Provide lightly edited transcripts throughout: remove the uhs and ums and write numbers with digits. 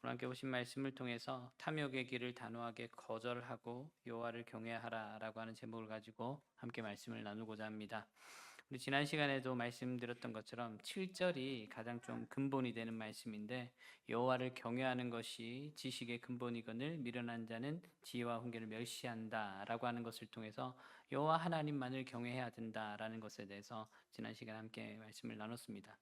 오늘 함께 보신 말씀을 통해서 탐욕의 길을 단호하게 거절하고 여호와를 경외하라라고 하는 제목을 가지고 함께 말씀을 나누고자 합니다. 우리 지난 시간에도 말씀드렸던 것처럼 7절이 가장 좀 근본이 되는 말씀인데, 여호와를 경외하는 것이 지식의 근본이거늘 미련한 자는 지혜와 훈계를 멸시한다라고 하는 것을 통해서 여호와 하나님만을 경외해야 된다라는 것에 대해서 지난 시간에 함께 말씀을 나눴습니다.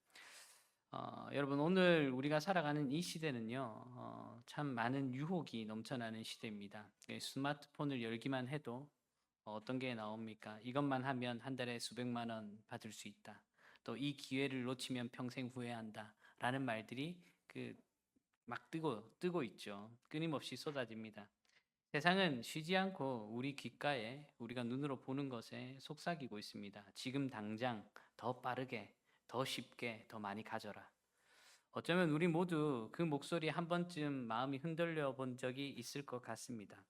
여러분, 오늘 우리가 살아가는 이 시대는요, 참 많은 유혹이 넘쳐나는 시대입니다. 스마트폰을 열기만 해도 어떤 게 나옵니까? 이것만 하면 한 달에 수백만 원 받을 수 있다. 또 이 기회를 놓치면 평생 후회한다. 라는 말들이 막 뜨고 있죠. 끊임없이 쏟아집니다. 세상은 쉬지 않고 우리 귓가에, 우리가 눈으로 보는 것에 속삭이고 있습니다. 지금 당장 더 빠르게, 더 쉽게, 더 많이 가져라. 어쩌면 우리 모두 그 목소리에 한 번쯤 마음이 흔들려 본 적이 있을 것 같습니다.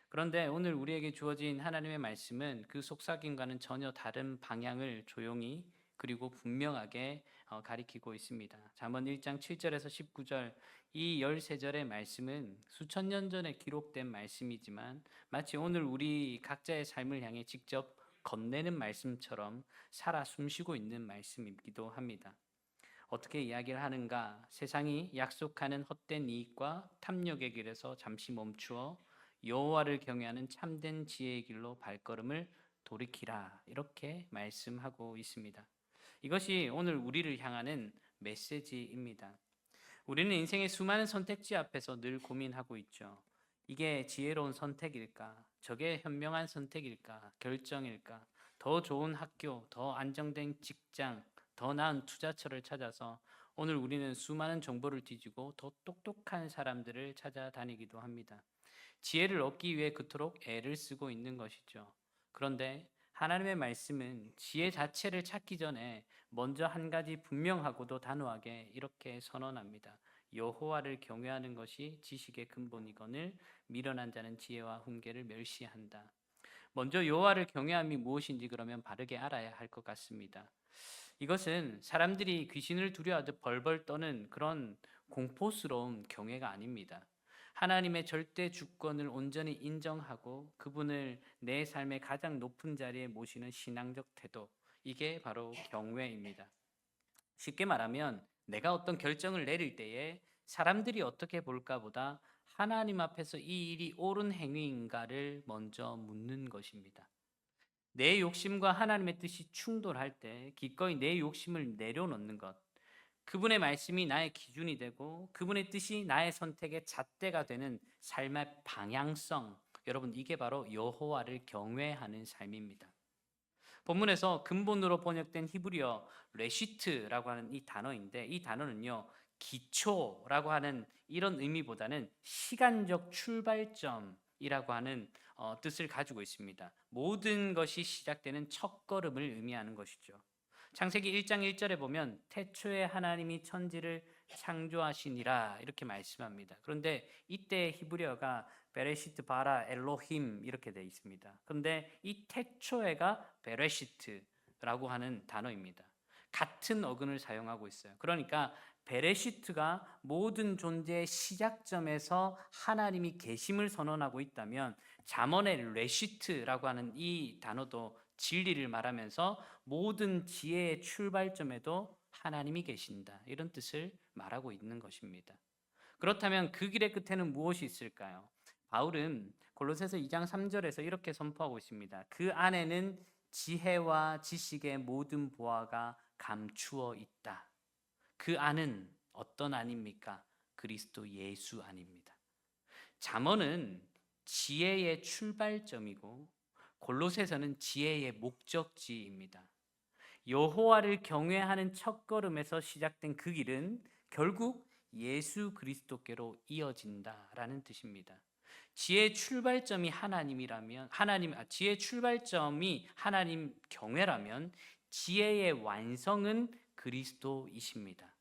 그런데 오늘 우리에게 주어진 하나님의 말씀은 그 속삭임과는 전혀 다른 방향을 조용히 그리고 분명하게 가리키고 있습니다. 잠언 1장 7절에서 19절, 이 13절의 말씀은 수천 년 전에 기록된 말씀이지만 마치 오늘 우리 각자의 삶을 향해 직접 건네는 말씀처럼 살아 숨쉬고 있는 말씀이기도 합니다. 어떻게 이야기를 하는가? 세상이 약속하는 헛된 이익과 탐욕의 길에서 잠시 멈추어 여호와를 경외하는 참된 지혜의 길로 발걸음을 돌이키라, 이렇게 말씀하고 있습니다. 이것이 오늘 우리를 향하는 메시지입니다. 우리는 인생의 수많은 선택지 앞에서 늘 고민하고 있죠. 이게 지혜로운 선택일까? 저게 현명한 선택일까? 결정일까? 더 좋은 학교, 더 안정된 직장, 더 나은 투자처를 찾아서 오늘 우리는 수많은 정보를 뒤지고 더 똑똑한 사람들을 찾아다니기도 합니다. 지혜를 얻기 위해 그토록 애를 쓰고 있는 것이죠. 그런데 하나님의 말씀은 지혜 자체를 찾기 전에 먼저 한 가지 분명하고도 단호하게 이렇게 선언합니다. 여호와를 경외하는 것이 지식의 근본이거늘 미련한 자는 지혜와 훈계를 멸시한다. 먼저 여호와를 경외함이 무엇인지 그러면 바르게 알아야 할 것 같습니다. 이것은 사람들이 귀신을 두려워하듯 벌벌 떠는 그런 공포스러운 경외가 아닙니다. 하나님의 절대 주권을 온전히 인정하고 그분을 내 삶의 가장 높은 자리에 모시는 신앙적 태도, 이게 바로 경외입니다. 쉽게 말하면 내가 어떤 결정을 내릴 때에 사람들이 어떻게 볼까 보다 하나님 앞에서 이 일이 옳은 행위인가를 먼저 묻는 것입니다. 내 욕심과 하나님의 뜻이 충돌할 때 기꺼이 내 욕심을 내려놓는 것, 그분의 말씀이 나의 기준이 되고 그분의 뜻이 나의 선택의 잣대가 되는 삶의 방향성, 여러분, 이게 바로 여호와를 경외하는 삶입니다. 본문에서 근본으로 번역된 히브리어 레시트라고 하는 이 단어인데, 이 단어는요, 기초라고 하는 이런 의미보다는 시간적 출발점이라고 하는 뜻을 가지고 있습니다. 모든 것이 시작되는 첫걸음을 의미하는 것이죠. 창세기 1장 1절에 보면 태초에 하나님이 천지를 창조하시니라, 이렇게 말씀합니다. 그런데 이때 히브리어가 베레시트 바라 엘로힘 이렇게 되어 있습니다. 그런데 이 태초에가 베레시트라고 하는 단어입니다. 같은 어근을 사용하고 있어요. 그러니까 베레시트가 모든 존재의 시작점에서 하나님이 계심을 선언하고 있다면, 잠언의 레시트라고 하는 이 단어도 진리를 말하면서 모든 지혜의 출발점에도 하나님이 계신다, 이런 뜻을 말하고 있는 것입니다. 그렇다면 그 길의 끝에는 무엇이 있을까요? 바울은 골로새서 2장 3절에서 이렇게 선포하고 있습니다. 그 안에는 지혜와 지식의 모든 보화가 감추어 있다. 그 안은 어떤 안입니까? 그리스도 예수 안입니다. 잠언은 지혜의 출발점이고 골로새서는 지혜의 목적지입니다. 여호와를 경외하는 첫걸음에서 시작된 그 길은 결국 예수 그리스도께로 이어진다라는 뜻입니다. 지혜의 출발점이 하나님이라면, 지혜의 출발점이 하나님 경외라면 지혜의 완성은 그리스도이십니다.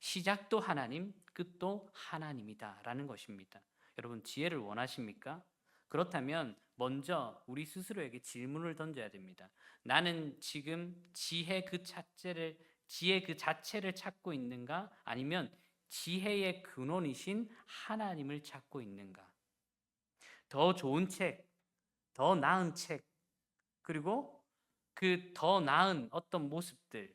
시작도 하나님, 끝도 하나님이다라는 것입니다. 여러분, 지혜를 원하십니까? 그렇다면 먼저 우리 스스로에게 질문을 던져야 됩니다. 나는 지금 지혜 그 자체를 찾고 있는가? 아니면 지혜의 근원이신 하나님을 찾고 있는가? 더 좋은 책, 더 나은 책, 그리고 그 더 나은 어떤 모습들,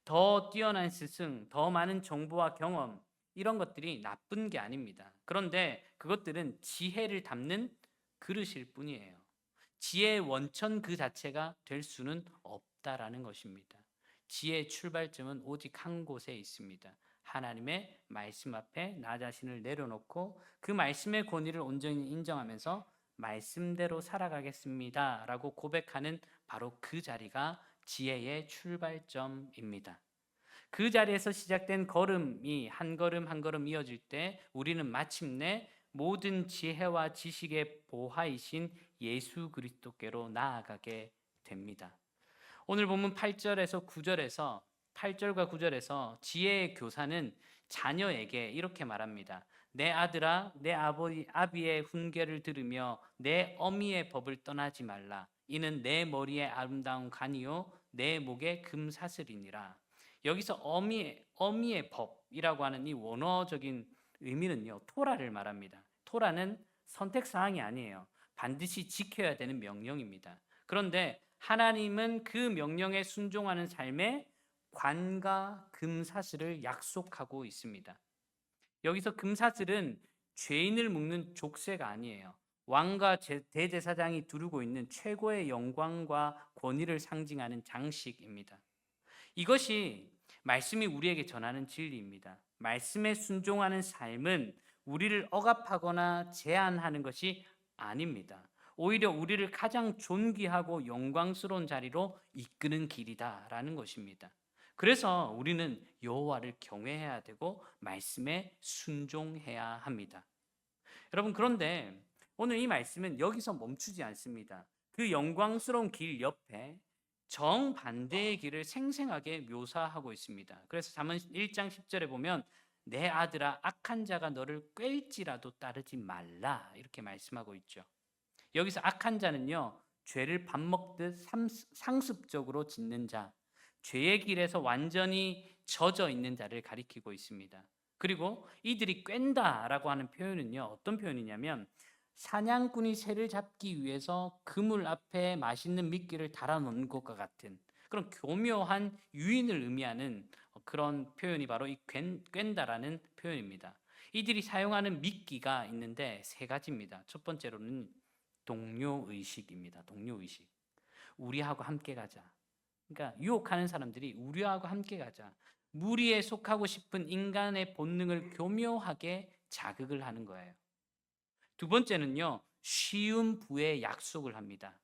더 뛰어난 스승, 더 많은 정보와 경험, 이런 것들이 나쁜 게 아닙니다. 그런데 그것들은 지혜를 담는 그릇일 뿐이에요. 지혜의 원천 그 자체가 될 수는 없다라는 것입니다. 지혜의 출발점은 오직 한 곳에 있습니다. 하나님의 말씀 앞에 나 자신을 내려놓고 그 말씀의 권위를 온전히 인정하면서 말씀대로 살아가겠습니다 라고 고백하는 바로 그 자리가 지혜의 출발점입니다. 그 자리에서 시작된 걸음이 한 걸음 한 걸음 이어질 때 우리는 마침내 모든 지혜와 지식의 보화이신 예수 그리스도께로 나아가게 됩니다. 오늘 본문 8절에서 9절에서 8절과 9절에서 지혜의 교사는 자녀에게 이렇게 말합니다. 내 아들아, 내 아비의 훈계를 들으며 내 어미의 법을 떠나지 말라. 이는 내 머리에 아름다운 관이요 내 목에 금사슬이니라. 여기서 어미의 법이라고 하는 이 원어적인 의미는요, 토라를 말합니다. 토라는 선택 사항이 아니에요. 반드시 지켜야 되는 명령입니다. 그런데 하나님은 그 명령에 순종하는 삶에 관과 금사슬을 약속하고 있습니다. 여기서 금사슬은 죄인을 묶는 족쇄가 아니에요. 왕과 대제사장이 두르고 있는 최고의 영광과 권위를 상징하는 장식입니다. 이것이 말씀이 우리에게 전하는 진리입니다. 말씀에 순종하는 삶은 우리를 억압하거나 제한하는 것이 아닙니다. 오히려 우리를 가장 존귀하고 영광스러운 자리로 이끄는 길이다라는 것입니다. 그래서 우리는 여호와를 경외해야 되고 말씀에 순종해야 합니다. 여러분, 그런데 오늘 이 말씀은 여기서 멈추지 않습니다. 그 영광스러운 길 옆에 정반대의 길을 생생하게 묘사하고 있습니다. 그래서 잠언 1장 10절에 보면 내 아들아 악한 자가 너를 꿰일지라도 따르지 말라 이렇게 말씀하고 있죠. 여기서 악한 자는요, 죄를 밥 먹듯 상습적으로 짓는 자, 죄의 길에서 완전히 젖어 있는 자를 가리키고 있습니다. 그리고 이들이 꿰다라고 하는 표현은요, 어떤 표현이냐면 사냥꾼이 새를 잡기 위해서 그물 앞에 맛있는 미끼를 달아놓는 것과 같은 그런 교묘한 유인을 의미하는 그런 표현이 바로 이 꿰다라는 표현입니다. 이들이 사용하는 미끼가 있는데 세 가지입니다. 첫 번째로는 동료의식입니다. 동료의식. 우리하고 함께 가자. 그러니까 유혹하는 사람들이 우리하고 함께 가자. 무리에 속하고 싶은 인간의 본능을 교묘하게 자극을 하는 거예요. 두 번째는요, 쉬운 부의 약속을 합니다.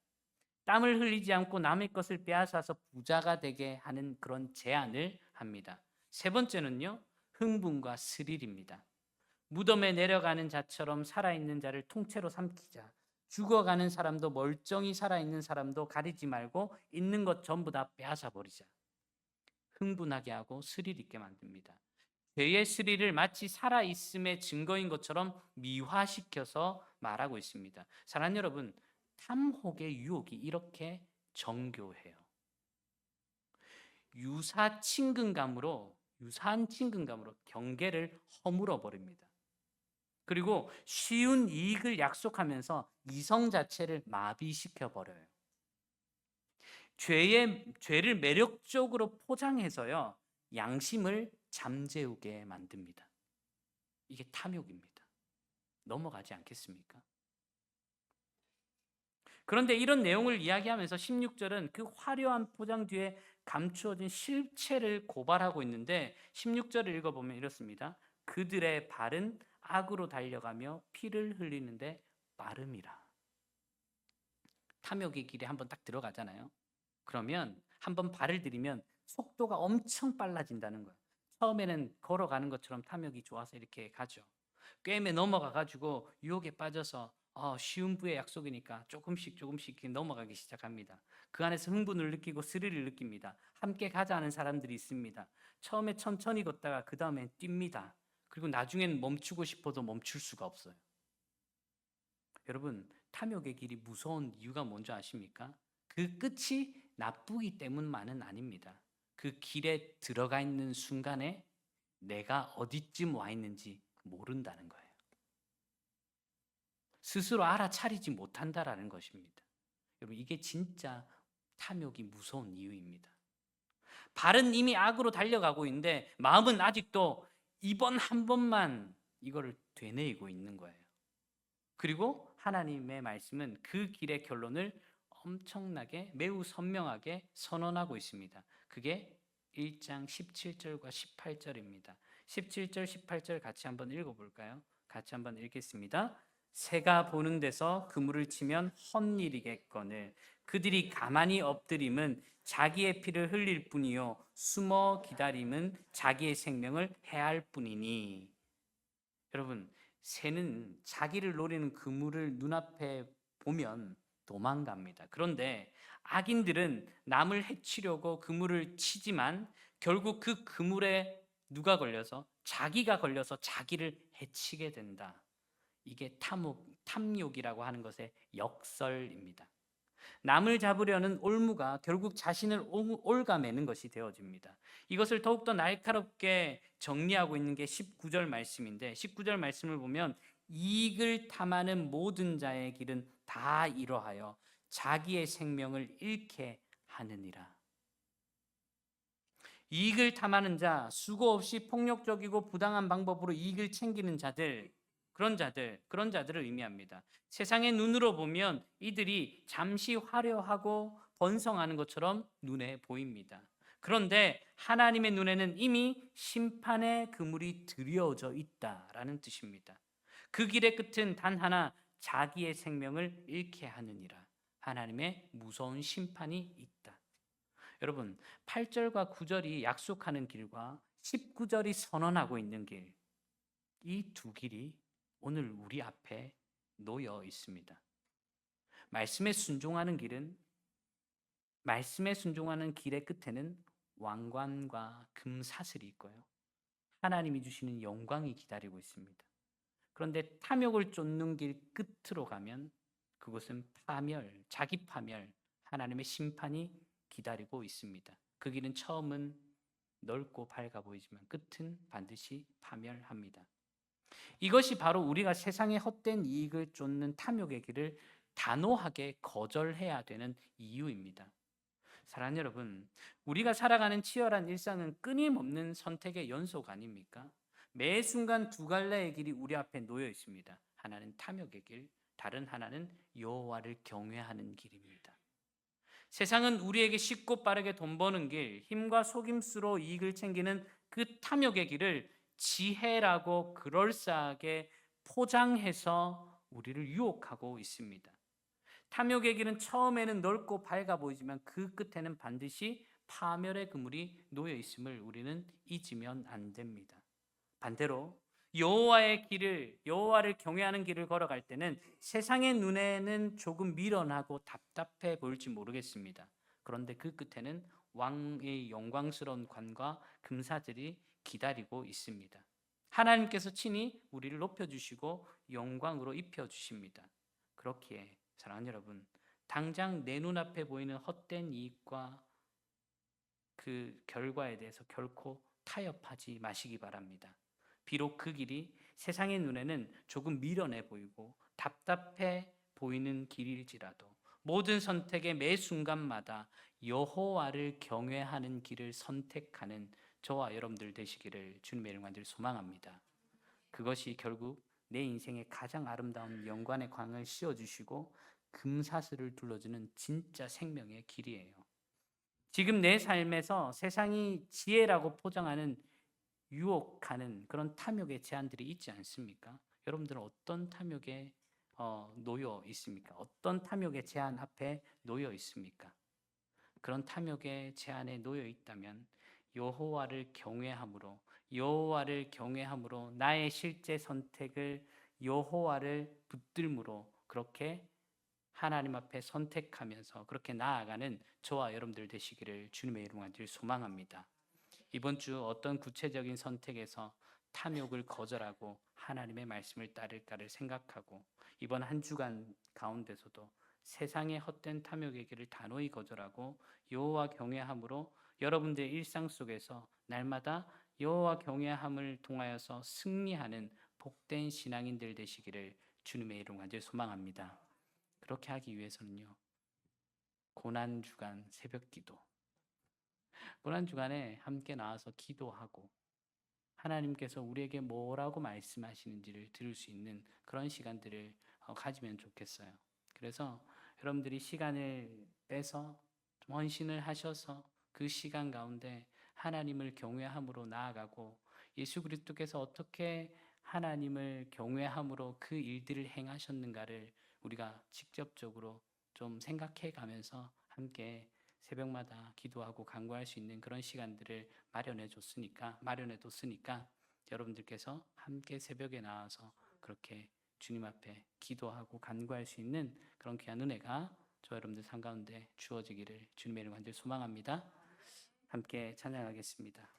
땀을 흘리지 않고 남의 것을 빼앗아서 부자가 되게 하는 그런 제안을 합니다. 세 번째는요, 흥분과 스릴입니다. 무덤에 내려가는 자처럼 살아있는 자를 통째로 삼키자. 죽어가는 사람도 멀쩡히 살아있는 사람도 가리지 말고 있는 것 전부 다 빼앗아 버리자. 흥분하게 하고 스릴 있게 만듭니다. 죄의 스릴을 마치 살아있음의 증거인 것처럼 미화시켜서 말하고 있습니다. 사랑하는 여러분, 탐욕의 유혹이 이렇게 정교해요. 유사한 친근감으로 경계를 허물어 버립니다. 그리고 쉬운 이익을 약속하면서 이성 자체를 마비시켜 버려요. 죄를 매력적으로 포장해서요, 양심을 잠재우게 만듭니다. 이게 탐욕입니다. 넘어가지 않겠습니까? 그런데 이런 내용을 이야기하면서 16절은 그 화려한 포장 뒤에 감추어진 실체를 고발하고 있는데 16절을 읽어보면 이렇습니다. 그들의 발은 악으로 달려가며 피를 흘리는데 빠름이라. 탐욕의 길에 한번 딱 들어가잖아요. 그러면 한번 발을 들이면 속도가 엄청 빨라진다는 거예요. 처음에는 걸어가는 것처럼 탐욕이 좋아서 이렇게 가죠. 꿰매 넘어가 가지고 유혹에 빠져서 쉬운 부의 약속이니까 조금씩 넘어가기 시작합니다. 그 안에서 흥분을 느끼고 스릴을 느낍니다. 함께 가자는 사람들이 있습니다. 처음에 천천히 걷다가 그 다음에 뜁니다. 그리고 나중에는 멈추고 싶어도 멈출 수가 없어요. 여러분, 탐욕의 길이 무서운 이유가 뭔지 아십니까? 그 끝이 나쁘기 때문만은 아닙니다. 그 길에 들어가 있는 순간에 내가 어디쯤 와 있는지 모른다는 거예요. 스스로 알아차리지 못한다라는 것입니다. 여러분, 이게 진짜 탐욕이 무서운 이유입니다. 발은 이미 악으로 달려가고 있는데 마음은 아직도 이번 한 번만 이거를 되뇌이고 있는 거예요. 그리고 하나님의 말씀은 그 길의 결론을 엄청나게 매우 선명하게 선언하고 있습니다. 그게 1장 17절과 18절입니다. 17절, 18절 같이 한번 읽어볼까요? 같이 한번 읽겠습니다. 새가 보는 데서 그물을 치면 헛일이겠거늘 그들이 가만히 엎드림은 자기의 피를 흘릴 뿐이요 숨어 기다림은 자기의 생명을 해할 뿐이니. 여러분, 새는 자기를 노리는 그물을 눈앞에 보면 도망갑니다. 그런데 악인들은 남을 해치려고 그물을 치지만 결국 그 그물에 누가 걸려서? 자기가 걸려서 자기를 해치게 된다. 이게 탐욕이라고 하는 것의 역설입니다. 남을 잡으려는 올무가 결국 자신을 올가매는 것이 되어집니다. 이것을 더욱더 날카롭게 정리하고 있는 게 19절 말씀인데 19절 말씀을 보면 이익을 탐하는 모든 자의 길은 다 이러하여 자기의 생명을 잃게 하느니라. 이익을 탐하는 자, 수고 없이 폭력적이고 부당한 방법으로 이익을 챙기는 자들, 그런 자들을 의미합니다. 세상의 눈으로 보면 이들이 잠시 화려하고 번성하는 것처럼 눈에 보입니다. 그런데 하나님의 눈에는 이미 심판의 그물이 들여져 있다라는 뜻입니다. 그 길의 끝은 단 하나, 자기의 생명을 잃게 하느니라. 하나님의 무서운 심판이 있다. 여러분, 8절과 9절이 약속하는 길과 19절이 선언하고 있는 길, 이 두 길이 오늘 우리 앞에 놓여 있습니다. 말씀에 순종하는 길의 끝에는 왕관과 금사슬이 있고요. 하나님이 주시는 영광이 기다리고 있습니다. 그런데 탐욕을 쫓는 길 끝으로 가면 그것은 파멸, 자기 파멸, 하나님의 심판이 기다리고 있습니다. 그 길은 처음은 넓고 밝아 보이지만 끝은 반드시 파멸합니다. 이것이 바로 우리가 세상의 헛된 이익을 쫓는 탐욕의 길을 단호하게 거절해야 되는 이유입니다. 사랑하는 여러분, 우리가 살아가는 치열한 일상은 끊임없는 선택의 연속 아닙니까? 매 순간 두 갈래의 길이 우리 앞에 놓여 있습니다. 하나는 탐욕의 길, 다른 하나는 여호와를 경외하는 길입니다. 세상은 우리에게 쉽고 빠르게 돈 버는 길, 힘과 속임수로 이익을 챙기는 그 탐욕의 길을 지혜라고 그럴싸하게 포장해서 우리를 유혹하고 있습니다. 탐욕의 길은 처음에는 넓고 밝아 보이지만 그 끝에는 반드시 파멸의 그물이 놓여 있음을 우리는 잊으면 안 됩니다. 반대로 여호와를 경외하는 길을 걸어갈 때는 세상의 눈에는 조금 미련하고 답답해 보일지 모르겠습니다. 그런데 그 끝에는 왕의 영광스러운 관과 금사들이 기다리고 있습니다. 하나님께서 친히 우리를 높여주시고 영광으로 입혀주십니다. 그렇기에 사랑하는 여러분, 당장 내 눈앞에 보이는 헛된 이익과 그 결과에 대해서 결코 타협하지 마시기 바랍니다. 비록 그 길이 세상의 눈에는 조금 미련해 보이고 답답해 보이는 길일지라도 모든 선택의 매 순간마다 여호와를 경외하는 길을 선택하는 저와 여러분들 되시기를 주님의 이름으로 간절히 소망합니다. 그것이 결국 내 인생의 가장 아름다운 영광의 광을 씌워주시고 금사슬을 둘러주는 진짜 생명의 길이에요. 지금 내 삶에서 세상이 지혜라고 포장하는 유혹하는 그런 탐욕의 제한들이 있지 않습니까? 여러분들은 어떤 탐욕에 놓여 있습니까? 어떤 탐욕의 제한 앞에 놓여 있습니까? 그런 탐욕의 제한에 놓여 있다면 여호와를 경외함으로 나의 실제 선택을 여호와를 붙들므로 그렇게 하나님 앞에 선택하면서 그렇게 나아가는 저와 여러분들 되시기를 주님의 이름으로 간절히 소망합니다. 이번 주 어떤 구체적인 선택에서 탐욕을 거절하고 하나님의 말씀을 따를까를 생각하고 이번 한 주간 가운데서도 세상의 헛된 탐욕의 길을 단호히 거절하고 여호와 경외함으로 여러분들의 일상 속에서 날마다 여호와 경외함을 통하여서 승리하는 복된 신앙인들 되시기를 주님의 이름으로 간절히 소망합니다. 그렇게 하기 위해서는요, 고난주간 새벽기도, 고난주간에 함께 나와서 기도하고 하나님께서 우리에게 뭐라고 말씀하시는지를 들을 수 있는 그런 시간들을 가지면 좋겠어요. 그래서 여러분들이 시간을 빼서 좀 헌신을 하셔서 그 시간 가운데 하나님을 경외함으로 나아가고 예수 그리스도께서 어떻게 하나님을 경외함으로 그 일들을 행하셨는가를 우리가 직접적으로 좀 생각해 가면서 함께 새벽마다 기도하고 간구할 수 있는 그런 시간들을 마련해 뒀으니까 여러분들께서 함께 새벽에 나와서 그렇게 주님 앞에 기도하고 간구할 수 있는 그런 귀한 은혜가 저 여러분들 삶 가운데 주어지기를 주님의 이름으로 간절히 소망합니다. 함께 찬양하겠습니다.